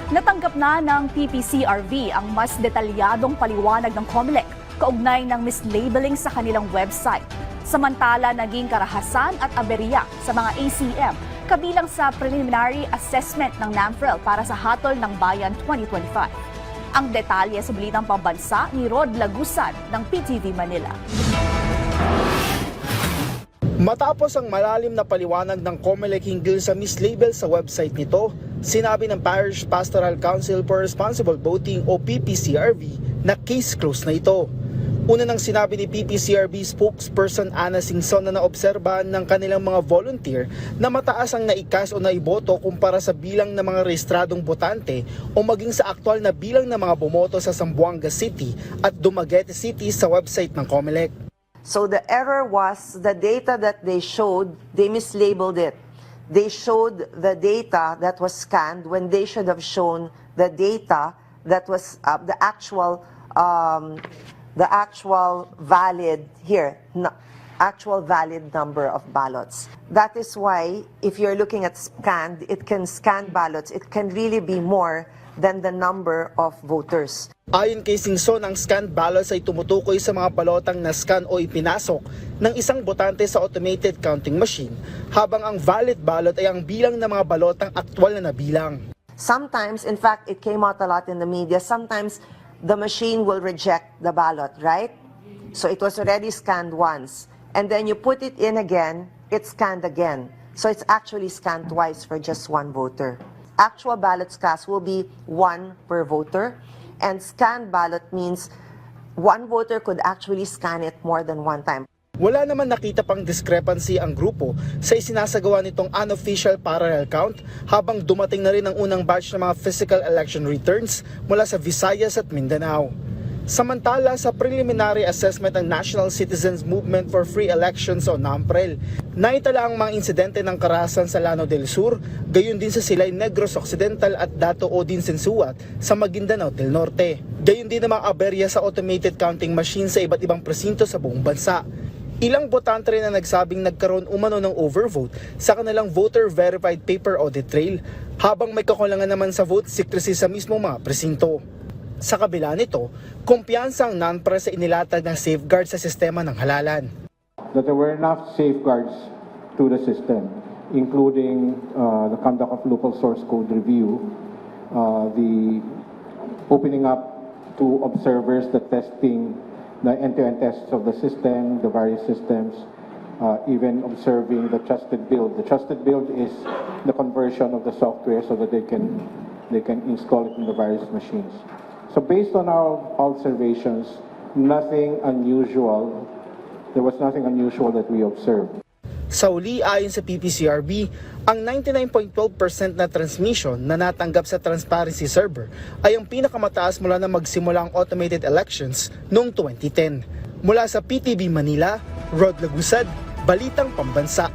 Natanggap na ng PPCRV ang mas detalyadong paliwanag ng COMELEC kaugnay ng mislabeling sa kanilang website. Samantala, naging karahasan at aberya sa mga ACM kabilang sa preliminary assessment ng NAMFREL para sa Hatol ng Bayan 2025. Ang detalye sa Balitang Pambansa ni Rod Lagusan ng PTV Manila. Matapos ang malalim na paliwanag ng COMELEC hinggil sa mislabel sa website nito, sinabi ng Parish Pastoral Council for Responsible Voting o PPCRV na case closed na ito. Una nang sinabi ni PPCRV spokesperson Ana Singson na naobserbahan ng kanilang mga volunteer na mataas ang naikas o naiboto kumpara sa bilang ng mga rehistradong botante o maging sa aktual na bilang ng mga bumoto sa Zamboanga City at Dumaguete City sa website ng COMELEC. So the error was the data that they showed, they mislabeled it. They showed the data that was scanned when they should have shown the data that was the actual valid actual valid number of ballots. That is why if you're looking at scanned, it can scan ballots. It can really be more than the number of voters. Ayon kay Singson, ang scanned ballots ay tumutukoy sa mga balotang na-scan o ipinasok ng isang botante sa automated counting machine, habang ang valid ballot ay ang bilang ng mga balotang aktwal na nabilang. Sometimes, in fact, it came out a lot in the media, sometimes the machine will reject the ballot, right? So it was already scanned once, and then you put it in again, it's scanned again. So it's actually scanned twice for just one voter. Actual ballots cast will be one per voter, and scanned ballot means one voter could actually scan it more than one time. Wala naman nakita pang discrepancy ang grupo sa isinasagawa nitong unofficial parallel count, habang dumating na rin ang unang batch ng mga physical election returns mula sa Visayas at Mindanao. Samantala, sa preliminary assessment ng National Citizens Movement for Free Elections o NAMFREL, naitala ang mga insidente ng karahasan sa Lanao del Sur, gayon din sa Silay Negros Occidental at Dato Odin Sensuat sa Maguindanao del Norte. Gayon din ang mga aberya sa automated counting machine sa iba't ibang presinto sa buong bansa. Ilang botante rin na nagsabing nagkaroon umano ng overvote sa kanilang voter-verified paper audit trail, habang may kakulangan naman sa vote secrecy sa mismong mga presinto. Sa kabila nito, kumpiyansa ang NAMFREL sa inilatag ng safeguard sa sistema ng halalan. That there were enough safeguards to the system, including the conduct of local source code review, the opening up to observers, the testing, the end-to-end tests of the system, the various systems, even observing the trusted build. The trusted build is the conversion of the software so that they can install it in the various machines. So based on our observations, nothing unusual, there was nothing unusual that we observed. Sa uli, ayon sa PPCRB, ang 99.12% na transmission na natanggap sa transparency server ay ang pinakamataas mula na magsimula ang automated elections noong 2010. Mula sa PTV Manila, Rod Lagusad, Balitang Pambansa.